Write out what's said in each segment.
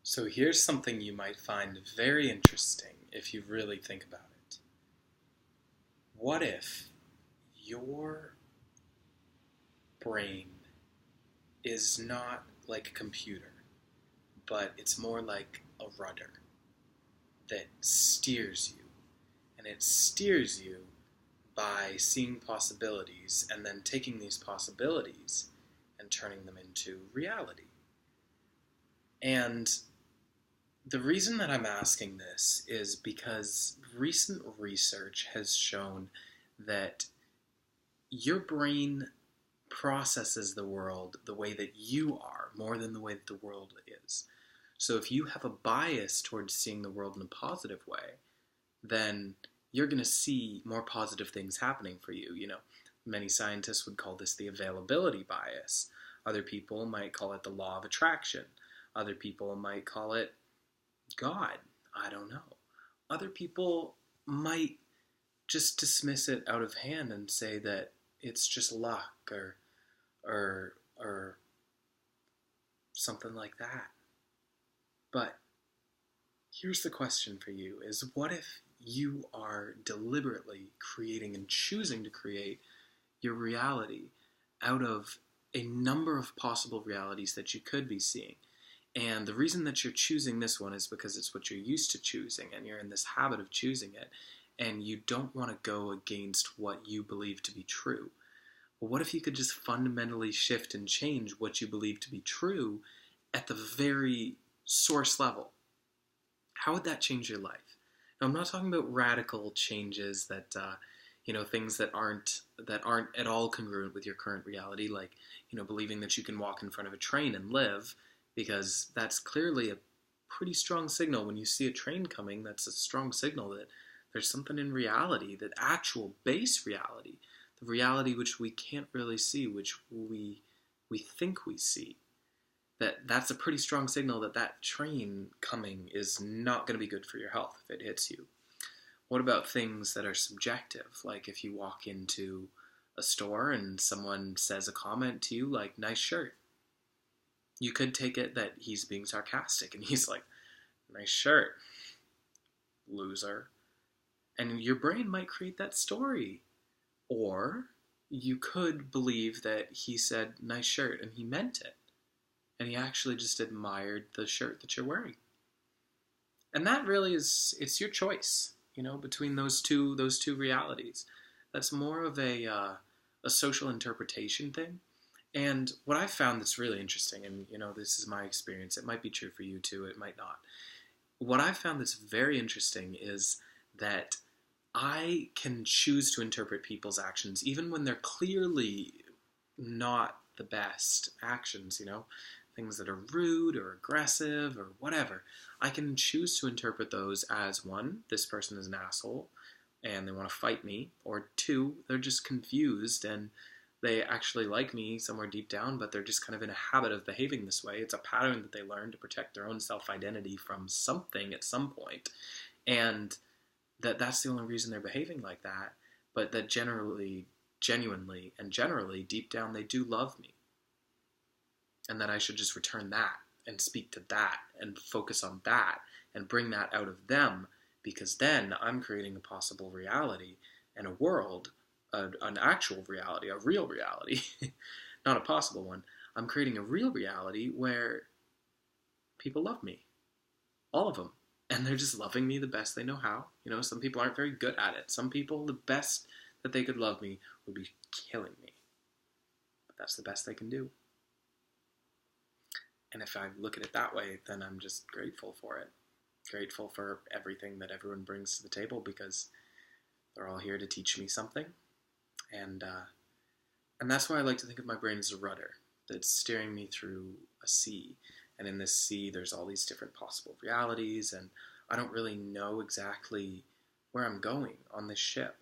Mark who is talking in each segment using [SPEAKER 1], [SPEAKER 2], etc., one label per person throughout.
[SPEAKER 1] So here's something you might find very interesting if you really think about it. What if your brain is not like a computer, but it's more like a rudder that steers you? And it steers you by seeing possibilities and then taking these possibilities and turning them into reality. And the reason that I'm asking this is because recent research has shown that your brain processes the world the way that you are more than the way that the world is. So if you have a bias towards seeing the world in a positive way, then you're going to see more positive things happening for you. Many scientists would call this the availability bias. Other people might call it the law of attraction. Other people might call it God. I don't know. Other people might just dismiss it out of hand and say that it's just luck or something like that. But here's the question for you is what if you are deliberately creating and choosing to create your reality out of a number of possible realities that you could be seeing? And the reason that you're choosing this one is because it's what you're used to choosing, and you're in this habit of choosing it, and you don't want to go against what you believe to be true. Well, what if you could just fundamentally shift and change what you believe to be true at the very source level? How would that change your life? Now, I'm not talking about radical changes that, things that aren't at all congruent with your current reality, like, believing that you can walk in front of a train and live, because that's clearly a pretty strong signal. When you see a train coming, that's a strong signal that there's something in reality, that actual base reality, the reality which we can't really see, which we think we see, that's a pretty strong signal that that train coming is not going to be good for your health if it hits you. What about things that are subjective? Like if you walk into a store and someone says a comment to you like, nice shirt. You could take it that he's being sarcastic and he's like, nice shirt, loser. And your brain might create that story. Or you could believe that he said nice shirt and he meant it. And he actually just admired the shirt that you're wearing. And that really it's your choice, between those two realities. That's more of a social interpretation thing. And what I've found that's really interesting, and this is my experience, it might be true for you too, it might not. What I've found that's very interesting is that I can choose to interpret people's actions even when they're clearly not the best actions, things that are rude or aggressive or whatever. I can choose to interpret those as one, this person is an asshole and they want to fight me, or two, they're just confused and they actually like me somewhere deep down, but they're just kind of in a habit of behaving this way. It's a pattern that they learn to protect their own self-identity from something at some point. And that's the only reason they're behaving like that. But that genuinely, deep down, they do love me. And that I should just return that and speak to that and focus on that and bring that out of them, because then I'm creating a possible reality and a world, an actual reality, a real reality, not a possible one. I'm creating a real reality where people love me, all of them, and they're just loving me the best they know how. Some people aren't very good at it. Some people, the best that they could love me would be killing me, but that's the best they can do. And if I look at it that way, then I'm just grateful for it. Grateful for everything that everyone brings to the table, because they're all here to teach me something. And that's why I like to think of my brain as a rudder that's steering me through a sea. And in this sea, there's all these different possible realities, and I don't really know exactly where I'm going on this ship.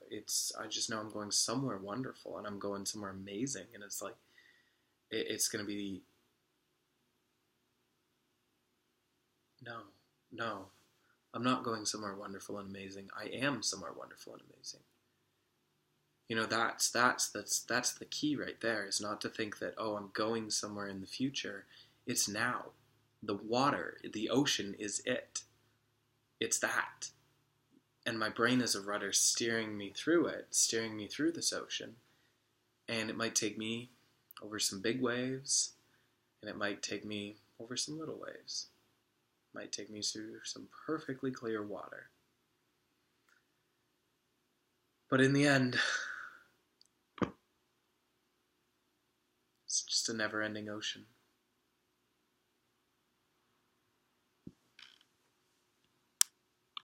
[SPEAKER 1] I just know I'm going somewhere wonderful, and I'm going somewhere amazing, and it's like, it's going to be... No, I'm not going somewhere wonderful and amazing. I am somewhere wonderful and amazing. That's the key right there, is not to think that, oh, I'm going somewhere in the future. It's now. The water, the ocean is it. It's that. And my brain is a rudder steering me through it, steering me through this ocean. And it might take me over some big waves, and it might take me over some little waves. It might take me through some perfectly clear water. But in the end, it's just a never-ending ocean.